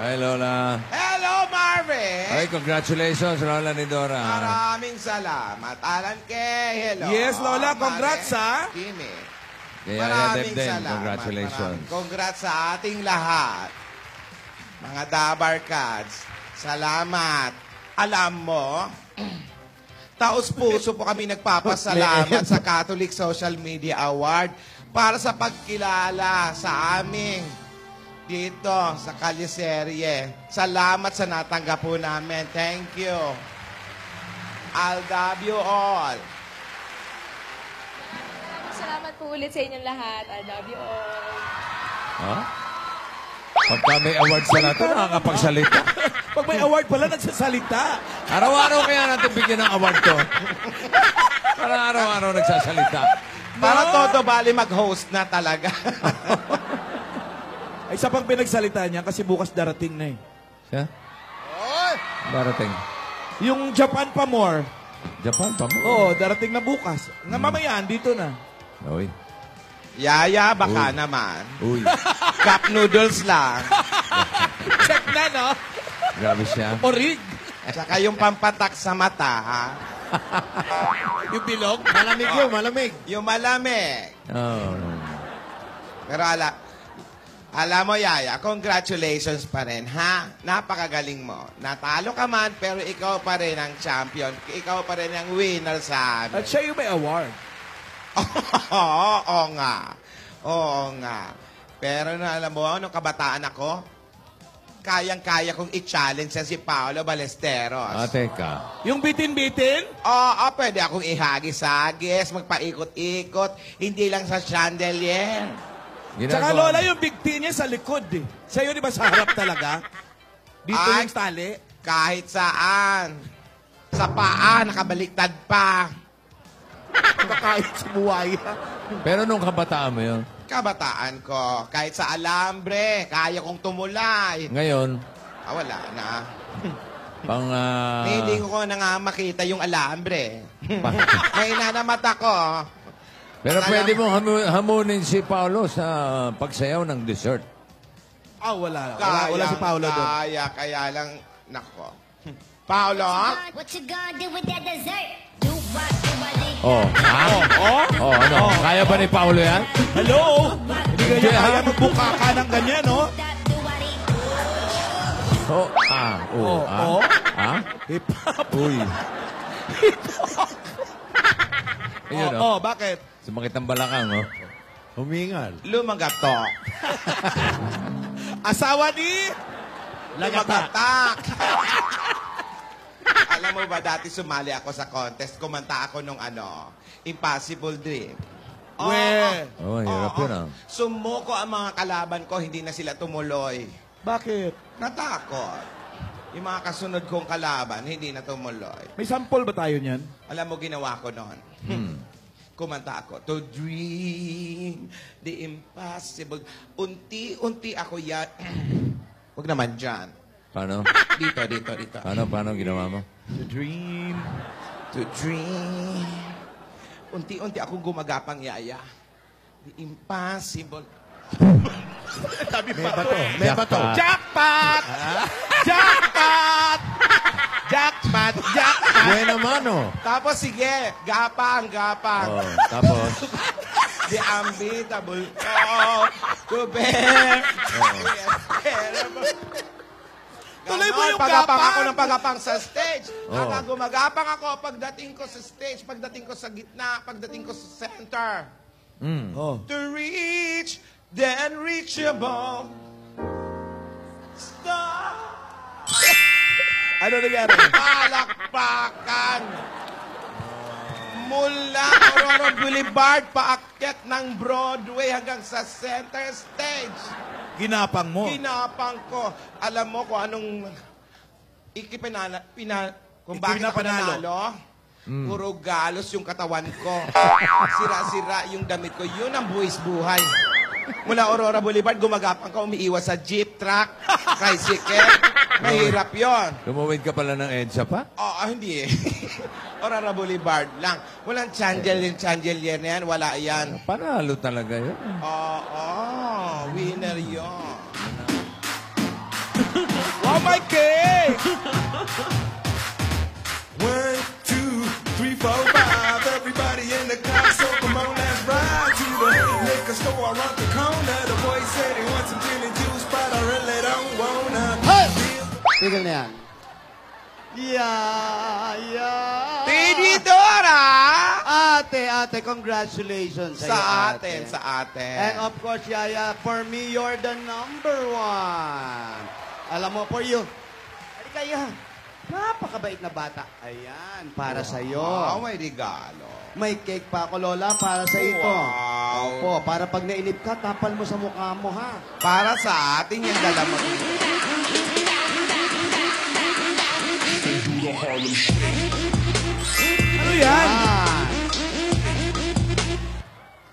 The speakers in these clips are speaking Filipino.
Hi, Lola. Hello, Marvin! Ay, congratulations, Lola ni Dora. Maraming salamat. Alan K, hello. Yes, Lola, congrats, ha? Kimi. Kaya Maraming Debden, salamat. congratulations. Congrats sa ating lahat. Mga Dabar Cats, salamat. Alam mo, taos-puso po kami nagpapasalamat sa Catholic Social Media Award para sa pagkilala sa aming dito sa Kaliserye. Salamat sa natanggap po namin. Thank you. I'll love you all. Salamat po ulit sa inyong lahat. I love you all. Ha? Pagka may awards na natin, nakakapagsalita. Pag may award pala, nagsasalita. Araw-araw kaya natin bigyan ng award to. Para araw-araw nagsasalita. Para todo bali mag-host na talaga. Ay, isa pang pinagsalita niya kasi bukas darating na eh. Siya? Darating. Yung Japan pa more. Japan pa mo? Oo, darating na bukas. Nga mamaya, dito na. Uy. Yaya, baka Uy. naman. Uy. Cup noodles lang. Check na, no? Grabe siya. Orig. Tsaka yung pampatak sa mata, ha? Yung bilog. Malamig yun, malamig. Yung malamig. Oh. Pero alam mo, Yaya, congratulations pa rin, ha? Napakagaling mo. Natalo ka man, pero ikaw pa rin ang champion. Ikaw pa rin ang winner sa amin. At siya yung may award. Oo nga. Oo nga. Pero na alam mo, nung kabataan ako, kayang-kaya kong i-challenge si Paolo Ballesteros. Teka. Yung bitin-bitin? Oo, pwede akong ihagis-hagis, magpaikot-ikot, hindi lang sa chandelier. Tsaka Lola, yung big T niya sa likod eh. Sa'yo, di ba sa harap talaga? Dito Ay, yung tali. Kahit saan. Sa paa, nakabaliktad pa. Kahit sa buwaya. Pero nung kabataan mo yun, Kabataan ko, kahit sa alambre, kaya kong tumulay. ngayon, Wala na. pang... Hindi ko na nga makita yung alambre. May inanamat ako. Pero pwede mo hamunin si Paolo sa pagsayaw ng dessert. Wala. Wala si Paolo doon. Kaya lang, nako. Paolo? What you gonna do with that dessert? Do what, do what it Oh. Ano? Kaya ba ni Paolo yan? Hello? Hindi kaya kaya magbukaka ng ganyan, no? Hip-hop. Uy. Ayun, Bakit? Sumakit ang balakang, oh. Humingal. Lumagatok. Asawa ni... Lumagatak. Alam mo ba, dati sumali ako sa contest, kumanta ako nung Impossible Dream. Hirap yun, ah. Sumuko ang mga kalaban ko, hindi na sila tumuloy. Bakit? Natakot. Yung mga kasunod kong kalaban, hindi na tumuloy. May sample ba tayo niyan? Alam mo, ginawa ko noon. Kumanta ako, to dream the impossible. Unti-unti ako yan. Huwag naman dyan. Paano? Dito. Paano ginawa mo? To dream. To dream. Unti-unti akong gumagapang, Yaya. The impossible. May bato. Jackpot! Jackpot! Jackpot! Jackpot! Buena mano. Tapos, sige, gapang. Tapos? The unbeatable call to bear. Tuloy mo yung pagapang gapang. ako ng pagapang sa stage. Hanggang gumagapang ako pagdating ko sa stage, pagdating ko sa gitna, pagdating ko sa center. To reach the unreachable star. Ano nangyari? Palakpakan. Mula Aurora Boulevard, paakyat ng Broadway hanggang sa center stage. Ginapang mo. Ginapang ko. Alam mo kung anong kung bakit ako nanalo? Puro galos yung katawan ko. Sira-sira yung damit ko. Yun ang buwis-buhay. Mula Aurora Boulevard, gumagapang ka, umiiwas sa jeep, truck, tricycle. Mahirap yon. Tumuwid ka pala ng EDSA pa? Hindi eh. Aurora Boulevard lang. Walang chandelier na yan. Wala yan. Panalo talaga yun. Winner yun. Tigil na yan. Yeah. Tinidora! Ate, congratulations Sa sa'yo, atin, sa atin. And of course, Yaya, for me, you're the number one. Alam mo, for you. Halika, Yaya. Napakabait na bata. Ayan, para sa'yo. Wow, may regalo. May cake pa ako, Lola, para sa ito. Wow. Opo, para pag nainip ka, tapal mo sa mukha mo, ha? Para sa atin yung dala mo. Ano yan? Ah,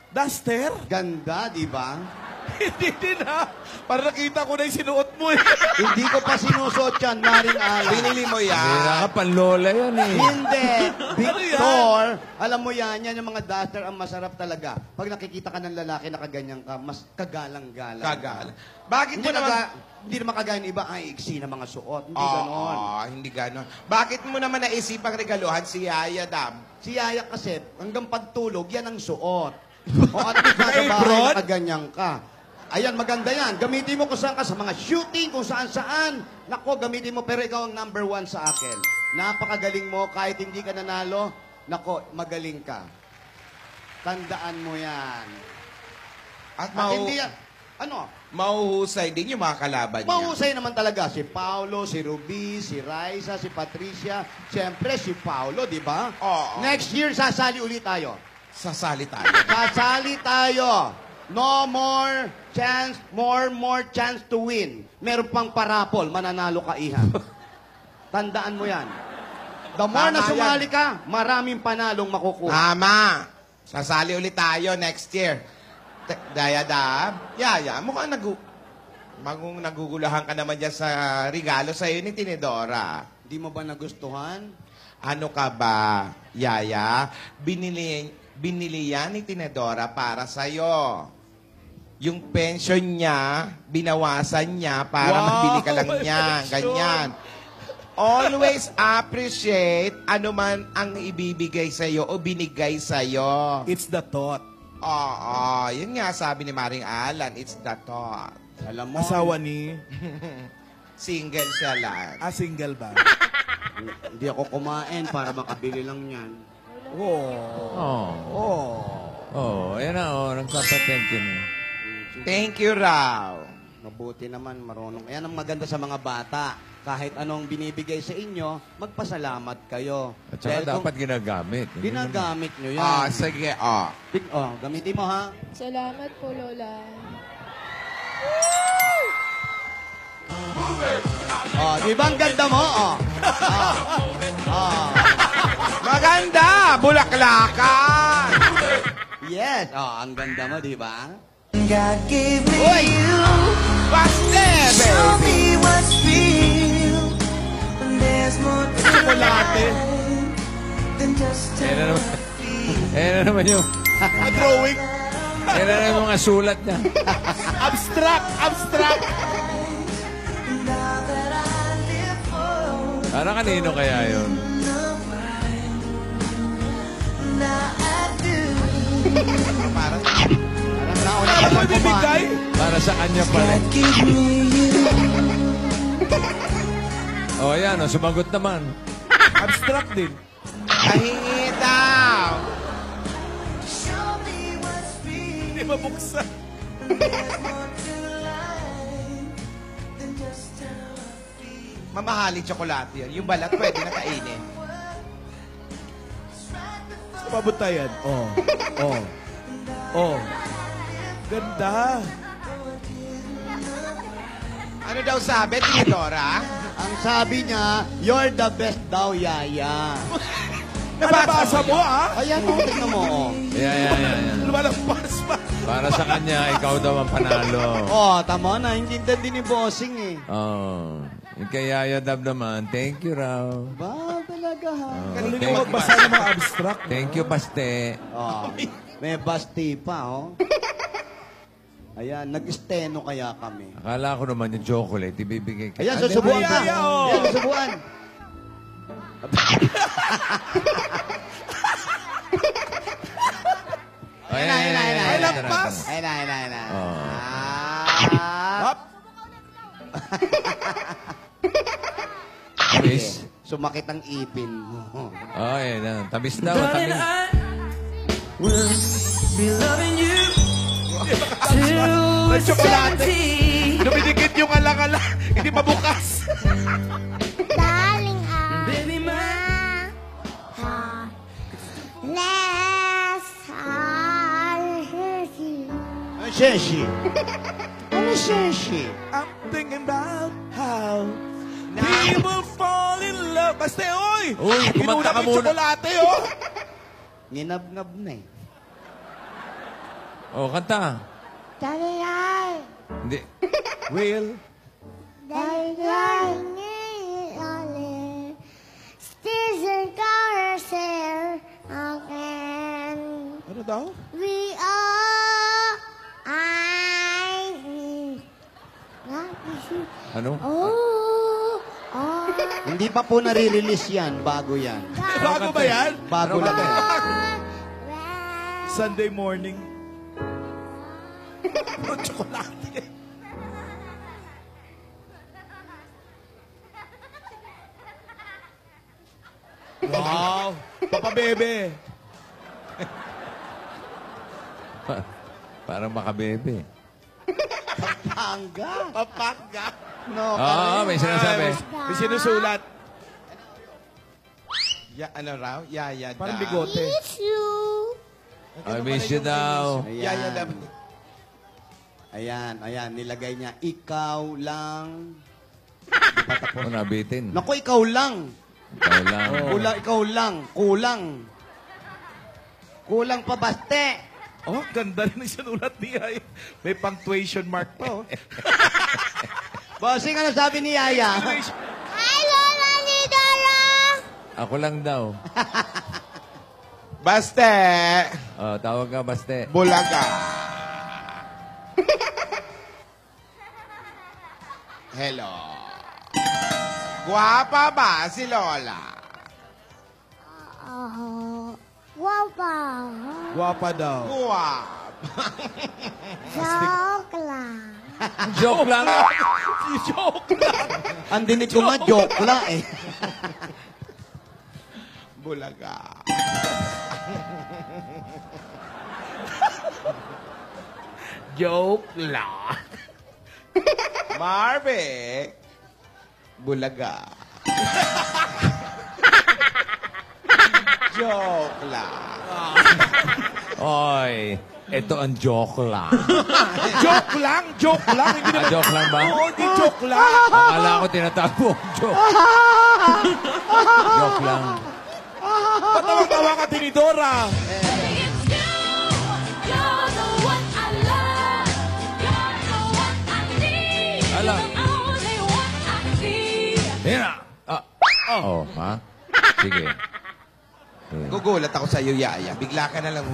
Duster? ganda, di ba? Hindi din ha. Para nakita ko na yung sinuot mo eh. Hindi ko pa sinusuot yan, Maring Ala. Binili mo Hira yan. ka, panlola yan eh. Hindi. Ano Victor, alam mo yan yung mga duster ang masarap talaga. Pag nakikita ka ng lalaki na kaganyan ka, mas kagalang-galang. Kagal. Bakit Hindi mo naman... hindi naman kagaya ng iba, ay iksi na mga suot. Hindi Oo, ganon. hindi ganon. Bakit mo naman naisipang regaluhan si Yaya Dam? Si Yaya kasi, hanggang pagtulog, yan ang suot. O at least nasa bahay Apron? na kaganyan ka. Ayan, maganda yan. Gamitin mo kung saan ka, sa mga shooting, kung saan-saan. Nako, gamitin mo, pero ikaw ang number one sa akin. Napakagaling mo, kahit hindi ka nanalo, nako, magaling ka. Tandaan mo yan. At At hindi yan, ano, mauhusay din yung mga kalaban niya. mahusay naman talaga si Paulo, si Ruby, si Raisa, si Patricia, siyempre si Paulo, di ba? Oo. Next year, sasali ulit tayo. Sasali tayo. Sasali tayo. No more chance, more chance to win. Meron pang parapol, mananalo ka, Iha. Tandaan mo yan. The more na Tama sumali ka, maraming panalong makukuha. Tama. Sasali ulit tayo next year. Daya Dab, Yaya, mukhang nagugulahan ka naman dyan sa regalo sa'yo ni Tinidora. Di mo ba nagustuhan? Ano ka ba, Yaya? Binili yan ni Tinidora para sa'yo. Yung pension niya, binawasan niya para Wow, mabili ka lang may niya. pension. Ganyan. Always appreciate ano man ang ibibigay sa'yo o binigay sa'yo. It's the thought. Oo, yun nga sabi ni Maring Alan, it's the thought. Alam mo, Asawa ni... Single siya lang. single ba? hindi ako kumain para makabili lang yan. Oh. Oh, ayan na, oh. Nagpapathank you na. Thank you, Raw. Mabuti naman, marunong. Ayan ang maganda sa mga bata. Kahit anong binibigay sa inyo, magpasalamat kayo. At saka Dahil kung dapat ginagamit. Hindi naman- ginagamit nyo yan. Sige, Gamitin mo, ha? Salamat po, Lola. Di ba ang ganda mo? Maganda! Bulaklakan! Yes. ang ganda mo, di ba? God gave me Uy! you. Paste, Show baby! me what's real. And there's more to Chocolate. life than just Ayan na a naman. Ayan na naman yung... Drawing. Ayan na naman yung mga sulat niya. Abstract. now that I live for. Para kanino kaya yun? Now I do. Parang nauna Ano ka mo lang bibigay? kumain. Para sa kanya pala. God gave me you. Oh, ayan, oh, sumagot naman. Abstract din. Kahingi daw! Show me what's real. Hindi mabuksan. There's more to life than just how I feel. Mamahaling tsokolate yun. Yung balat pwede na kainin. Pabutayan. Oh. Ganda. Ano daw sabi, Tinidora? Ang sabi niya, you're the best daw, Yaya. Nabasa mo, ah? Ayan, tingnan mo. Ayan. Lumalagpas pa. Para sa kanya, ikaw daw ang panalo. Tama na. Hindi din ni Bossing, eh. Oh. Yung kay Yaya Dab naman, thank you raw. Ba, talaga, ha? Galing Thank- mo magbasa ng mga abstract. Thank you, Paste. May basti pa, Ayan, nag-steno kaya kami. Akala ko naman yung chocolate, ibibigay ka. Ayan, Ah, susubuan di ba? ka. Yaya, oh. Ayan, susubuan. Ayan. Ay, lampas. Ayan na. Oh. Hop. Tamis? Sumakit ang ipin mo. Ay, tamis daw, Darling, tamis. I will be loving you till May tsokolate. 70. Dumidikit yung alak-alak. Hindi mabukas. Darling, Baby, my last Ano Sheshi? Ano Sheshi? I'm thinking about how people fall in love. Basta, oy! Uy, kumanta ka Inuna mo yung muna. tsokolate, oh! Nginab-ngab na eh. Oh, kanta. Darling, I Hindi. Will. Darling, Still carousel again. Ano daw? We are Ano? Oh, Hindi pa po nare-release yan. Bago yan. Bago ba yan? Bago lang yan. Sunday morning. Ano tsokolate? Wow! Papa Bebe! Parang makabebe. Pangga. Papanga! No, Oo, may sinasabi. May sinusulat. Ano raw? Yaya daw. Parang bigote. It's you. I miss you daw. Yaya daw. Ayan, nilagay niya. Ikaw lang. Ano nabitin? Naku, ikaw lang. Ikaw lang. Ikaw lang. Kulang. Kulang pa baste. Oh, ganda rin ang sinulat niya. May punctuation mark pa, oh. Bossing, ano sabi ni Yaya? Hi, Lola ni Dora. Ako lang daw. Baste! Oh, tawag ka, Baste. Bulaga. Hello. Guwapa ba si Lola? Guapa. Guwapa daw. Guwapa. Joke lang. Joke lang. Joke lang. Ang dinig ko nga, joke la eh. Bulaga. Joke lang. Marve. Bulaga. Joke lang. Oy, ito ang joke lang. Joke lang. Joke lang. Hindi naman. Joke lang ba? Oo, hindi joke lang. Akala ko tinatago ang joke. Joke lang. Patawa-tawa ka, Tinidora. Alam. Hina. Oh, ha? Sige. Gugulat ako sa iyo, Yaya. Bigla ka na lang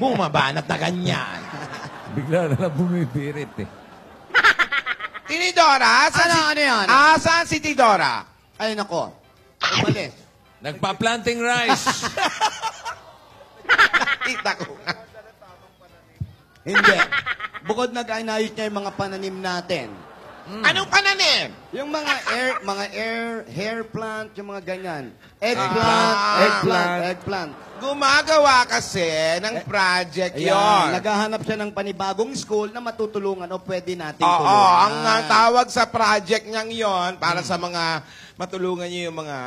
bumabanat na ganyan. Bigla na lang bumibirit eh. Tinidora, asan Ano yan? Asan si Tidora? Ay, nako. Umalis. Nagpa-planting rice. Nakita ko nga. Hindi. Bukod nag-inayos niya yung mga pananim natin. Anong pananim? Yung mga hair plant, yung mga ganyan. Eggplant. Eggplant. Gumagawa kasi ng project Ayan, yon. naghahanap siya ng panibagong school na matutulungan o pwede natin Oo, tulungan. ang tawag sa project niyang yon para sa mga matulungan niyo yung mga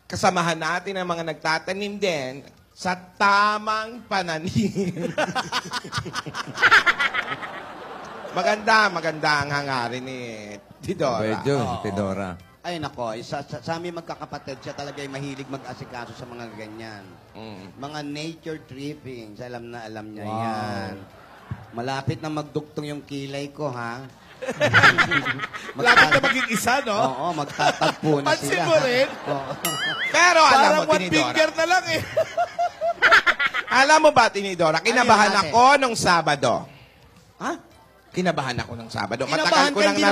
kasamahan natin ng mga nagtatanim din sa tamang pananim. maganda ang hangarin ni Tidora. Medyo, Tidora. Ay nako, sa aming magkakapatid, siya talaga ay mahilig mag-asikaso sa mga ganyan. Mga nature trippings, alam niya yan. Malapit na magduktong yung kilay ko, ha? Malapit na maging isa, no? Oo, magtatagpo na Pansin sila. mo rin? Oo. Pero alam Parang mo, one Tinidora, finger na lang, eh. alam mo ba, Tinidora, kinabahan Ano yun, ate? ako nung Sabado. Ha? Kinabahan ako ng Sabado. Kinabahan ka, hindi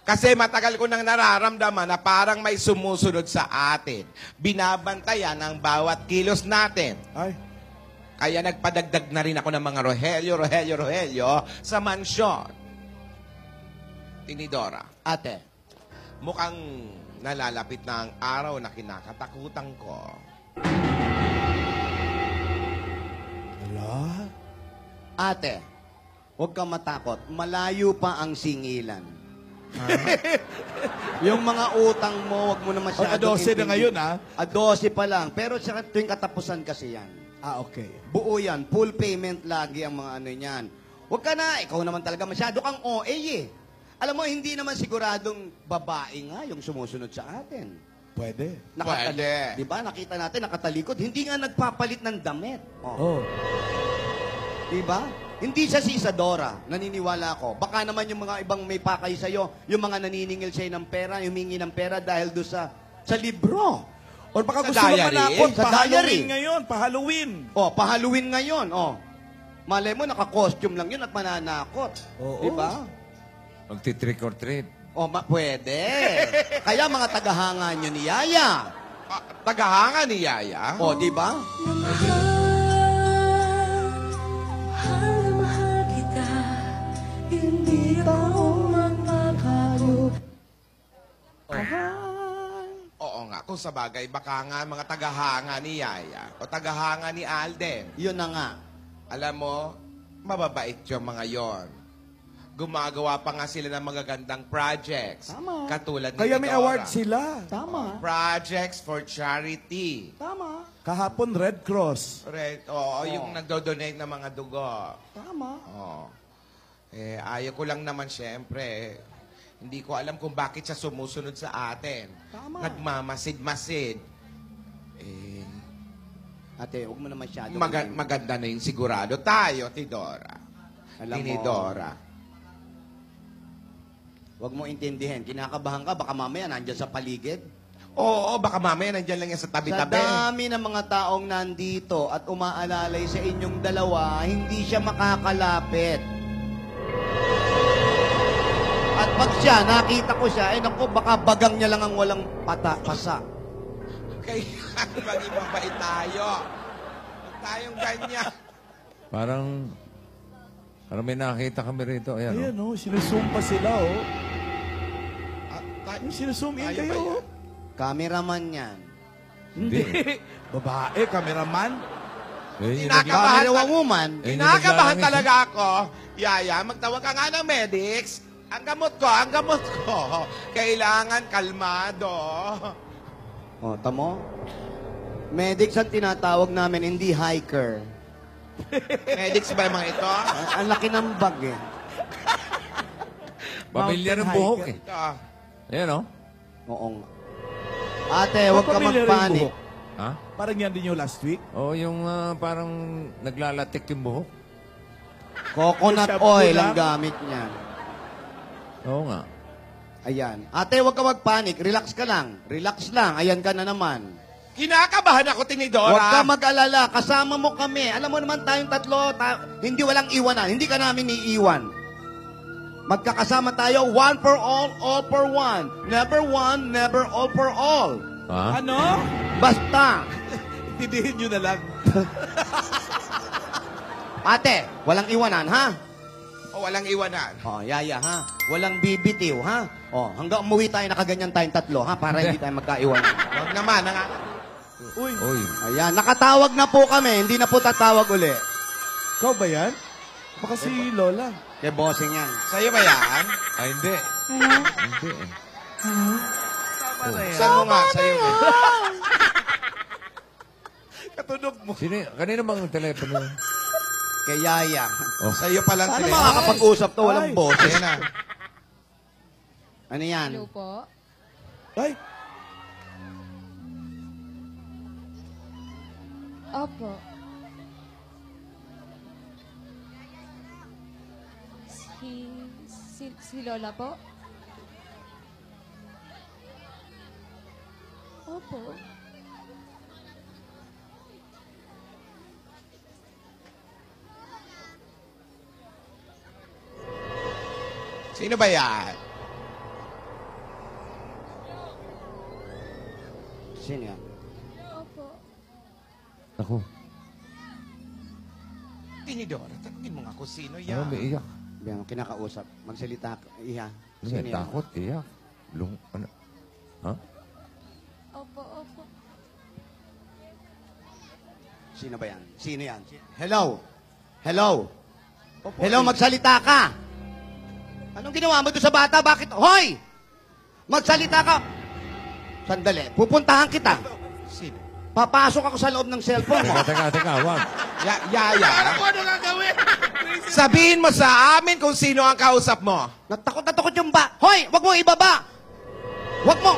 Kasi matagal ko nang nararamdaman na parang may sumusunod sa atin. Binabantayan ang bawat kilos natin. Ay. Kaya nagpadagdag na rin ako ng mga Rogelio sa mansyon. Tinidora, Ate. mukhang nalalapit na ang araw na kinakatakutan ko. Ala? Ate, huwag kang matakot. Malayo pa ang singilan. Yung mga utang mo, huwag mo na masyadong 12 na ngayon, ha? 12 pa lang. Pero sa tuwing katapusan kasi yan. Ah, okay. Buo yan. Full payment lagi ang mga ano yan. Huwag ka na. Ikaw naman talaga masyado kang OA eh. Alam mo, hindi naman siguradong babae nga yung sumusunod sa atin. Pwede. Pwede. Di ba? Nakita natin, nakatalikod. Hindi nga nagpapalit ng damit. Oh. Oh. Di ba? Hindi siya si Isadora. Naniniwala ako. Baka naman yung mga ibang may pakay sa'yo, yung mga naniningil sa'yo ng pera, humingi ng pera dahil doon sa libro. Or baka Sa gusto mo diary? manakot, Sa pa-Halloween diary. ngayon, pa-Halloween. Oh, pa-Halloween ngayon. Oh. Malay mo, naka-costume lang yun at mananakot. Oo. Di ba? Magti-trick or treat. Oh, pwede. Kaya mga tagahanga nyo ni Yaya. Tagahanga ni Yaya. Oh, di ba? Mahal na mahal kita, hindi ako magbabago. Oo nga, kung sa bagay, baka nga mga tagahanga ni Yaya o tagahanga ni Alden. Yun na nga. Alam mo, mababait yung mga yon. Gumagawa pa nga sila ng mga gandang projects. Tama. Katulad ni Kaya may Dora. award sila. Tama. Projects for charity. Tama. Kahapon, Red Cross. Right? Oo, yung nagdo-donate ng mga dugo. Tama. Oo. Ayaw ko lang naman siyempre. Hindi ko alam kung bakit siya sumusunod sa atin. Tama. Nagmamasid-masid. Ate, huwag mo na masyado. Maganda na yung sigurado tayo, Tidora. Alam mo, Tinidora. huwag mo intindihin. Kinakabahan ka, baka mamaya nandyan sa paligid. Oo, baka mamaya nandyan lang yan sa Sa tabi-tabi. dami ng mga taong nandito at umaalalay sa inyong dalawa, hindi siya makakalapit. At pag siya, nakita ko siya, naku, baka bagang niya lang ang walang pasa. Kaya maging mabait tayo. Huwag tayong ganyan. Parang may nakita kami rito. Ayan, Ayan, oh, sinusum pa sila, oh. Tayo, Sinusum in tayo kayo, ba yan? oh. Cameraman yan. Hindi. Babae, cameraman. Eh, yung Kinakabahan Camera ta- woman. Eh, Kinakabahan naglalangis, talaga ako. Yaya, magtawag ka nga ng medics. Ang gamot ko. Kailangan kalmado. O, tamo? Medics ang tinatawag namin, hindi hiker. Medics ba yung mga ito? Ang laki ng bag eh. Pamilya ng Mountain buhok hiker. eh. Ito. Ayan, oh. Oo nga. Ate, huwag ka Pamilya rin magpanik. buhok. Ha? Parang yan din yung last week. Oh, yung parang naglalatik yung buhok. Coconut Shampoo oil lang. ang gamit niya. Oo nga. Ayan. Ate, huwag ka magpanik. Relax ka lang. Relax lang. Ayan ka na naman. Kinakabahan ako, Tinidora. Huwag ka mag-alala. Kasama mo kami. Alam mo naman tayong tatlo, hindi walang iwanan. Hindi ka namin iiwan. Magkakasama tayo, one for all for one. Never one, never all for all. Ha? Ano? Basta. Intindihin nyo na lang. Ate, walang iwanan, ha? O walang iwanan. Oh, Yaya, ha? Walang bibitiw, ha? Oh, hanggang umuwi tayo nakaganyan tayong tatlo, ha? Para hindi tayo magkaiwanan. Huwag naman. Uy, Uy. Ayan, nakatawag na po kami. Hindi na po tatawag uli. ikaw ba yan? Baka si Lola. Kay bossing yan. Sa'yo ba yan? Ay, hindi. Hindi eh. Saan mo nga? Sa'yo ba? Katunog mo. Sino, kanina bang telepono? Kay Yaya. Oh. Sa'yo palang Paano sila. makakapag-usap to? Walang Ay. boses. Ayan na. Ano yan? Hello po. Ay, Opo. Si Lola po? Opo. Sino ba yan? Sino yan? Opo. Ako. Tinidora, tanungin mo nga kung sino Ano, yan. may iyak. Biyan, kinakausap. Magsalita ka. Iha. Ano, Sino yan? takot, iyak. Ano? Ha? Sino ba yan? Sino yan? Hello? Hello? Hello, magsalita ka. Anong ginawa mo doon sa bata? Bakit? Hoy! Magsalita ka. Sandali, pupuntahan kita. Sino? Papasok ako sa loob ng cellphone mo. Teka, wag. Yaya. Ano nga gawin? Sabihin mo sa amin kung sino ang kausap mo. Natakot na takot yung ba. Hoy, wag mo ibaba. Wag mo.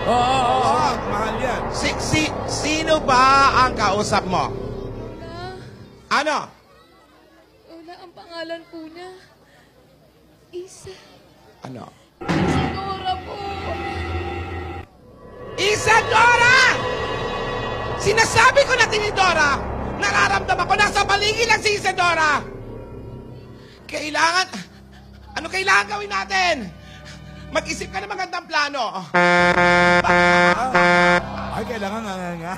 Oo, mahal yan. Sino ba ang kausap mo? Wala. Ano? Wala ang pangalan po niya. Ano? Isadora po. Isadora! Sinasabi ko na tinidora! Nararamdaman ko, nasa paligid lang si Isadora! Ano kailangan gawin natin? Mag-isip ka ng magandang plano. Ay, kailangan nga.